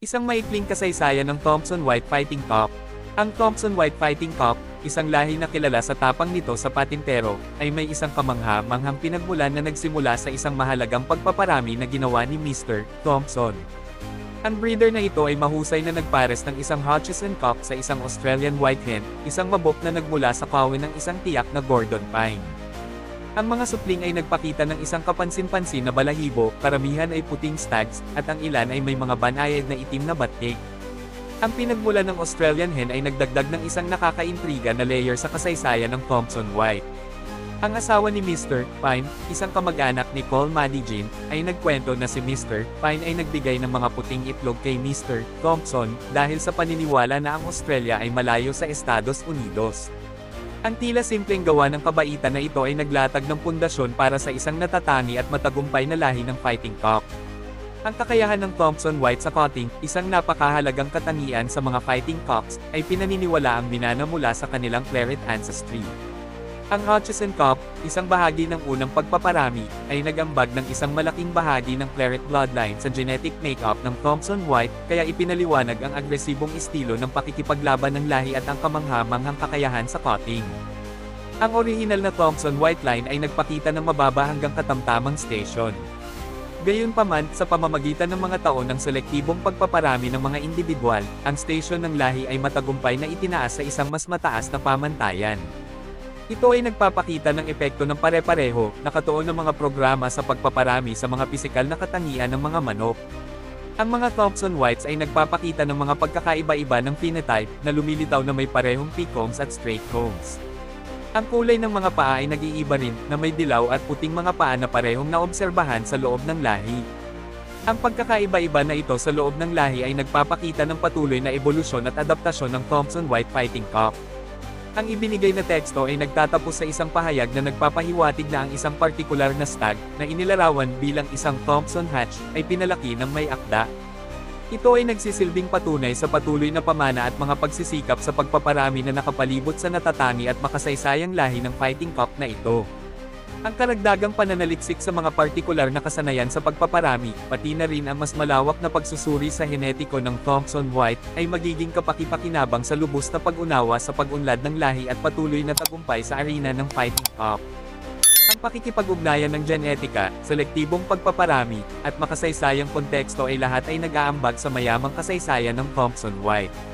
Isang maikling kasaysayan ng Thompson White Fighting Cock. Ang Thompson White Fighting Cock, isang lahi na kilala sa tapang nito sa patintero, ay may isang kamangha-manghang pinagmulan na nagsimula sa isang mahalagang pagpaparami na ginawa ni Mr. Thompson. Ang breeder na ito ay mahusay na nagpares ng isang Hutchison Cock sa isang Australian White Hen, isang mabok na nagmula sa kawin ng isang tiyak na Gordon Pine. Ang mga supling ay nagpakita ng isang kapansin-pansin na balahibo, karamihan ay puting stags, at ang ilan ay may mga banayad na itim na batik. Ang pinagmula ng Australian Hen ay nagdagdag ng isang nakakaintriga na layer sa kasaysayan ng Thompson White. Ang asawa ni Mr. Pine, isang kamag-anak ni Cole Maddie Jean, ay nagkwento na si Mr. Pine ay nagbigay ng mga puting itlog kay Mr. Thompson, dahil sa paniniwala na ang Australia ay malayo sa Estados Unidos. Ang tila simpleng gawa ng kabaitan na ito ay naglatag ng pundasyon para sa isang natatangi at matagumpay na lahi ng Fighting Cock. Ang kakayahan ng Thompson White sa cutting, isang napakahalagang katangian sa mga Fighting Cocks, ay pinaniniwalaang minana mula sa kanilang Claret ancestry. Ang Hutchison Cock, isang bahagi ng unang pagpaparami, ay nagambag ng isang malaking bahagi ng Claret bloodline sa genetic makeup ng Thompson White, kaya ipinaliwanag ang agresibong estilo ng pakikipaglaban ng lahi at ang kamangha-manghang kakayahan sa cutting. Ang orihinal na Thompson White line ay nagpakita ng mababa hanggang katamtamang station. Gayunpaman, sa pamamagitan ng mga taon ng selektibong pagpaparami ng mga individual, ang station ng lahi ay matagumpay na itinaas sa isang mas mataas na pamantayan. Ito ay nagpapakita ng epekto ng pare-pareho, nakatuon ng mga programa sa pagpaparami sa mga pisikal na katangian ng mga manok. Ang mga Thompson Whites ay nagpapakita ng mga pagkakaiba-iba ng phenotype, na lumilitaw na may parehong peak combs at straight combs. Ang kulay ng mga paa ay nag-iiba rin, na may dilaw at puting mga paa na parehong naobserbahan sa loob ng lahi. Ang pagkakaiba-iba na ito sa loob ng lahi ay nagpapakita ng patuloy na ebolusyon at adaptasyon ng Thompson White Fighting Cock. Ang ibinigay na teksto ay nagtatapos sa isang pahayag na nagpapahiwatig na ang isang partikular na stag, na inilarawan bilang isang Thompson Hatch, ay pinalaki ng may akda. Ito ay nagsisilbing patunay sa patuloy na pamana at mga pagsisikap sa pagpaparami na nakapalibot sa natatangi at makasaysayang lahi ng Fighting Cock na ito. Ang karagdagang pananaliksik sa mga partikular na kasanayan sa pagpaparami, pati na rin ang mas malawak na pagsusuri sa henetiko ng Thompson White, ay magiging kapakipakinabang sa lubos na pag-unawa sa pag-unlad ng lahi at patuloy na tagumpay sa arena ng Fighting Cock. Ang pakikipag-ugnayan ng genetika, selektibong pagpaparami, at makasaysayang konteksto ay lahat ay nag-aambag sa mayamang kasaysayan ng Thompson White.